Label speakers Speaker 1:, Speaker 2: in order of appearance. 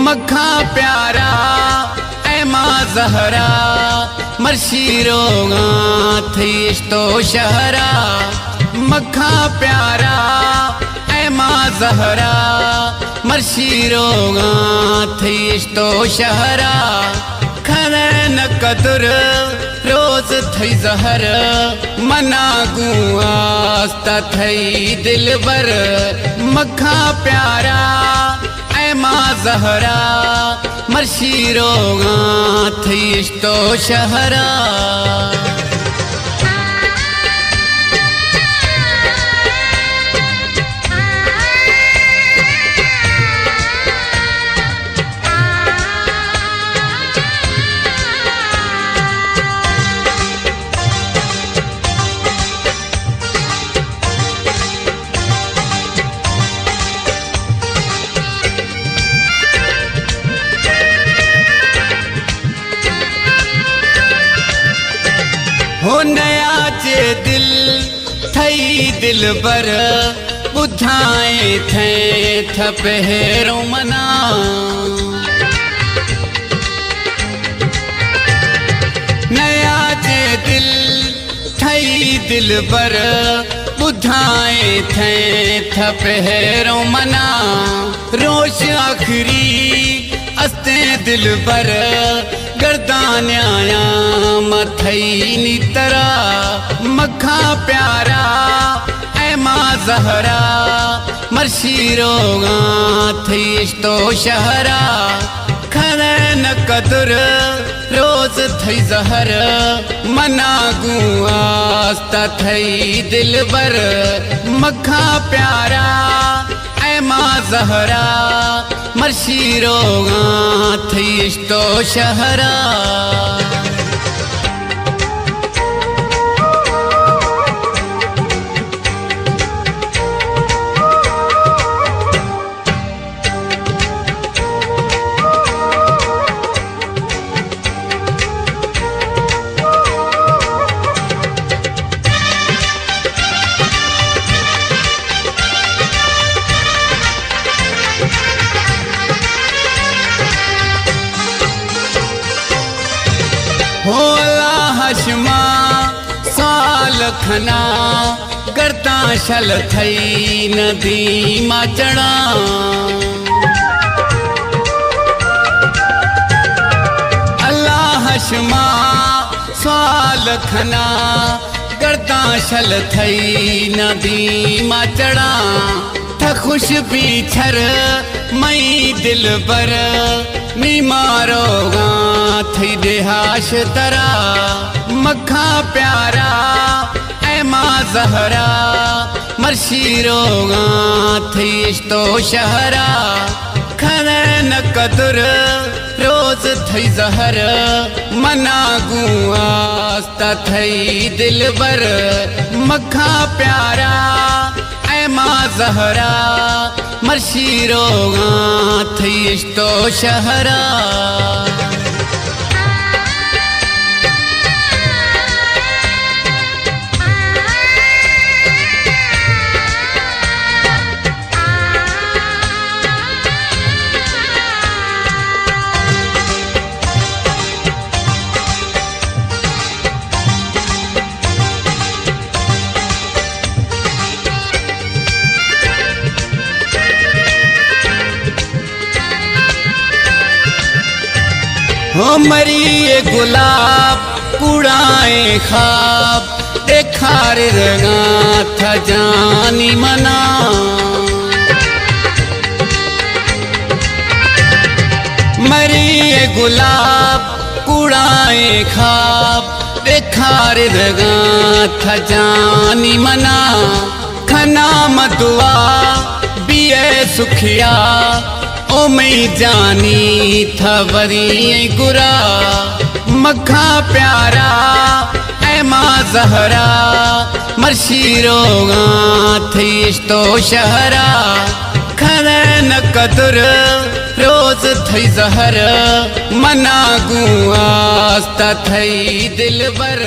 Speaker 1: मखा प्यारा ऐ माँ ज़हरा मर्शीरोगा थीश तो शहरा। मखा प्यारा ऐ माँ ज़हरा मर्शीरोगा थीश तो शहरा। खने न कदुर रोज थई ज़हर मना गुआस्ता थई दिलबर। मखा प्यारा ऐ माँ ज़हरा मर्शीरोगा थीश तो शहरा। हो नया चे दिल थई दिलबर बुधाए थे थपहरो मना। नया चे दिल थई दिलबर बुधाए थे थपहरो मना। रोश आखिरी अस्ते दिलबर गर्दान्याया मथई नितरा। मखा प्यारा ऐ माँ ज़हरा मर्शीरोगा थीश तो शहरा। खने न कदुर रोज थई ज़हर मना गुआस्ता थई दिलबर। मखा प्यारा ऐ माँ ज़हरा मर्शीरोगा थीश तो शहरा। हो अल्लाह हशमा साल खना गर्दा शल थई नदी मा चढ़ा। अल्लाह हशमा साल खना गर्दा शल थई नदी मा चढ़ा। थ खुश पीछर मई दिलबर नीमारोगा थई देहाश तरा। मखा प्यारा ऐ माँ ज़हरा मर्शीरोगा थीश तो शहरा। खने न कदुर रोज थई ज़हर मना गुआस्ता थई दिलबर। मखा प्यारा ऐ माँ ज़हरा मर्शीरोगा थीश तो शहरा। हो मरी ये गुलाब कुड़ाए खाब देखार रंगा था जानी मना। मरी ये गुलाब कुड़ाए खाब देखार रंगा था जानी मना। खना मदुआ बिये सुखिया ओ मई जानी थवरी गुरा। मखा प्यारा ऐ माँ ज़हरा मर्शीरोगा थीश तो शहरा। खने न कदुर रोज थई ज़हर मना गुआस्ता थई दिलबर।